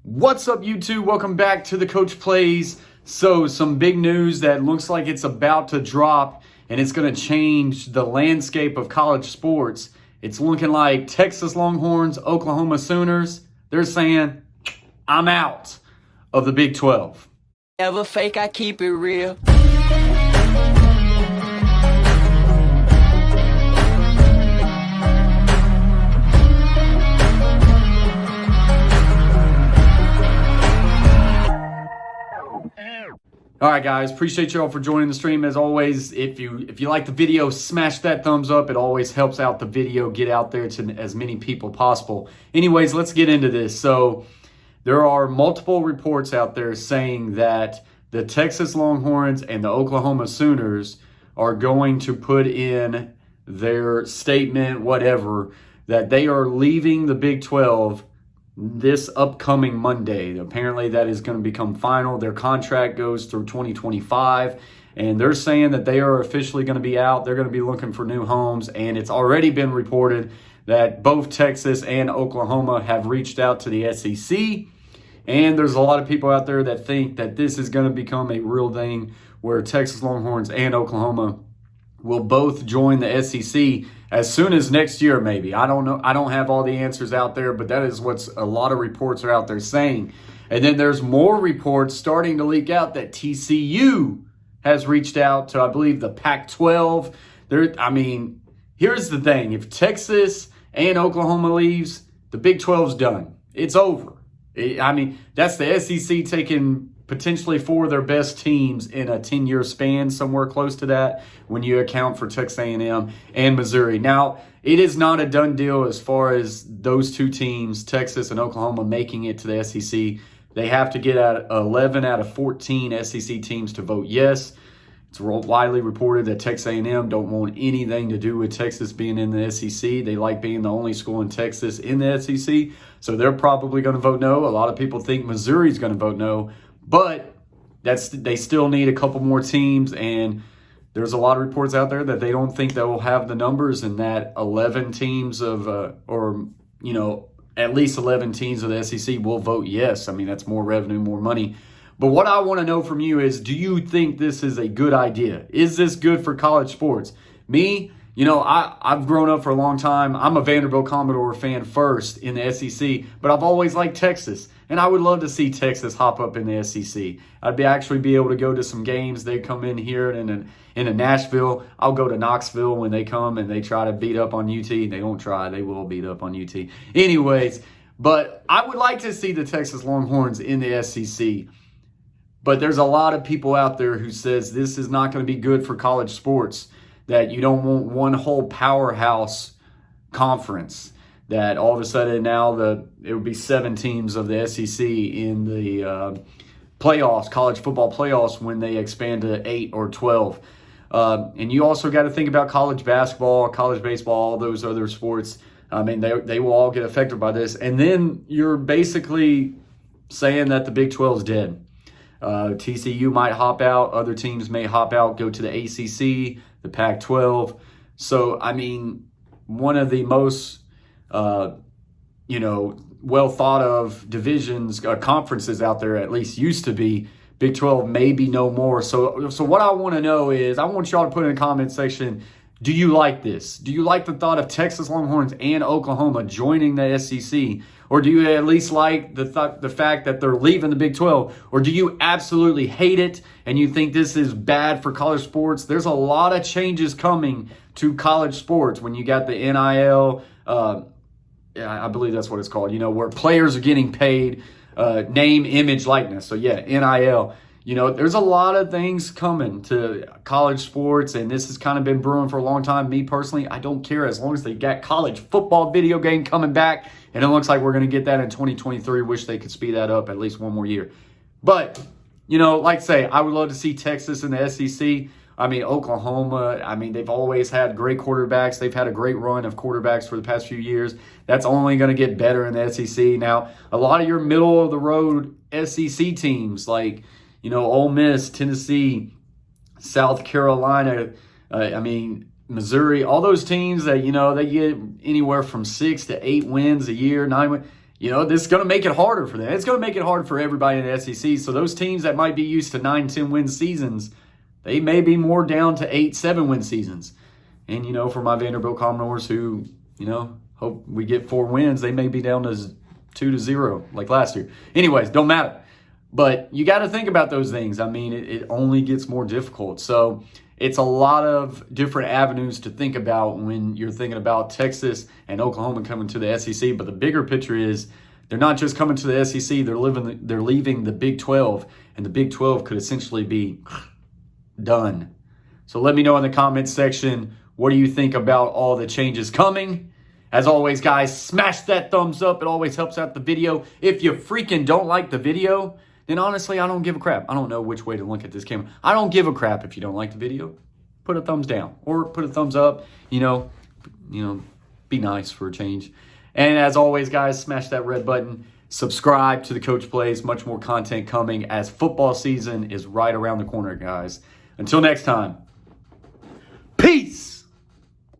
What's up, YouTube? Welcome back to the Coach Plays. So some big news that looks like it's about to drop, and it's going to change the landscape of college sports. It's looking like Texas Longhorns, Oklahoma Sooners, they're saying, I'm out of the Big 12. Never fake, I keep it real. All right, guys, appreciate y'all for joining the stream. As always, if you like the video, smash that thumbs up. It always helps out the video get out there to as many people possible. Anyways, let's get into this. So there are multiple reports out there saying that the Texas Longhorns and the Oklahoma Sooners are going to put in their statement, whatever, that they are leaving the Big 12 this upcoming Monday. Apparently that is going to become final. Their contract goes through 2025, and they're saying that they are officially going to be out. They're going to be looking for new homes, and it's already been reported that both Texas and Oklahoma have reached out to the SEC, and there's a lot of people out there that think that this is going to become a real thing where Texas Longhorns and Oklahoma will both join the SEC as soon as next year, maybe. I don't know. I don't have all the answers out there, but that is what a lot of reports are out there saying. And then there's more reports starting to leak out that TCU has reached out to, I believe, the Pac-12. Here's the thing. If Texas and Oklahoma leaves, the Big 12's done. It's over. That's the SEC taking potentially four of their best teams in a 10-year span, somewhere close to that, when you account for Texas A&M and Missouri. Now, it is not a done deal as far as those two teams, Texas and Oklahoma, making it to the SEC. They have to get 11 out of 14 SEC teams to vote yes. It's widely reported that Texas A&M don't want anything to do with Texas being in the SEC. They like being the only school in Texas in the SEC, so they're probably going to vote no. A lot of people think Missouri's going to vote no. But they still need a couple more teams, and there's a lot of reports out there that they don't think they will have the numbers, and that 11 teams of, at least 11 teams of the SEC will vote yes. That's more revenue, more money. But what I want to know from you is, do you think this is a good idea? Is this good for college sports? Me, I've grown up for a long time. I'm a Vanderbilt Commodore fan first in the SEC, but I've always liked Texas. And I would love to see Texas hop up in the SEC. I'd actually be able to go to some games. They come in here in Nashville. I'll go to Knoxville when they come and they try to beat up on UT. They don't try. They will beat up on UT. Anyways, but I would like to see the Texas Longhorns in the SEC. But there's a lot of people out there who says this is not going to be good for college sports, that you don't want one whole powerhouse conference, that all of a sudden now it would be 7 teams of the SEC in the playoffs, college football playoffs, when they expand to 8 or 12. And you also got to think about college basketball, college baseball, all those other sports. They will all get affected by this. And then you're basically saying that the Big 12 is dead. TCU might hop out. Other teams may hop out, go to the ACC, the Pac-12. So, one of the most well thought of divisions, conferences out there, at least used to be. Big 12, maybe no more. So what I want to know is, I want y'all to put in the comment section, do you like this? Do you like the thought of Texas Longhorns and Oklahoma joining the SEC? Or do you at least like the fact that they're leaving the Big 12? Or do you absolutely hate it and you think this is bad for college sports? There's a lot of changes coming to college sports when you got the NIL, I believe that's what it's called, where players are getting paid, name, image, likeness. So yeah, NIL. There's a lot of things coming to college sports, and this has kind of been brewing for a long time. Me personally, I don't care as long as they got college football video game coming back, and it looks like we're going to get that in 2023. Wish they could speed that up at least one more year. But, like I say, I would love to see Texas in the SEC. Oklahoma, they've always had great quarterbacks. They've had a great run of quarterbacks for the past few years. That's only going to get better in the SEC. Now, a lot of your middle-of-the-road SEC teams like, Ole Miss, Tennessee, South Carolina, Missouri, all those teams that, they get anywhere from 6 to 8 wins a year, 9 wins. this is going to make it harder for them. It's going to make it hard for everybody in the SEC. So those teams that might be used to 9-10 win seasons, they may be more down to 8-7 win seasons. And, for my Vanderbilt Commodores who, hope we get 4 wins, they may be down to 2-0 like last year. Anyways, don't matter. But you got to think about those things. I mean, it only gets more difficult. So it's a lot of different avenues to think about when you're thinking about Texas and Oklahoma coming to the SEC. But the bigger picture is they're not just coming to the SEC, they're leaving the Big 12, and the Big 12 could essentially be done. So let me know in the comments section, what do you think about all the changes coming? As always, guys, smash that thumbs up. It always helps out the video. If you freaking don't like the video, then honestly, I don't give a crap. I don't know which way to look at this camera. I don't give a crap if you don't like the video. Put a thumbs down or put a thumbs up. Be nice for a change. And as always, guys, smash that red button. Subscribe to the Coach Plays. Much more content coming as football season is right around the corner, guys. Until next time, peace.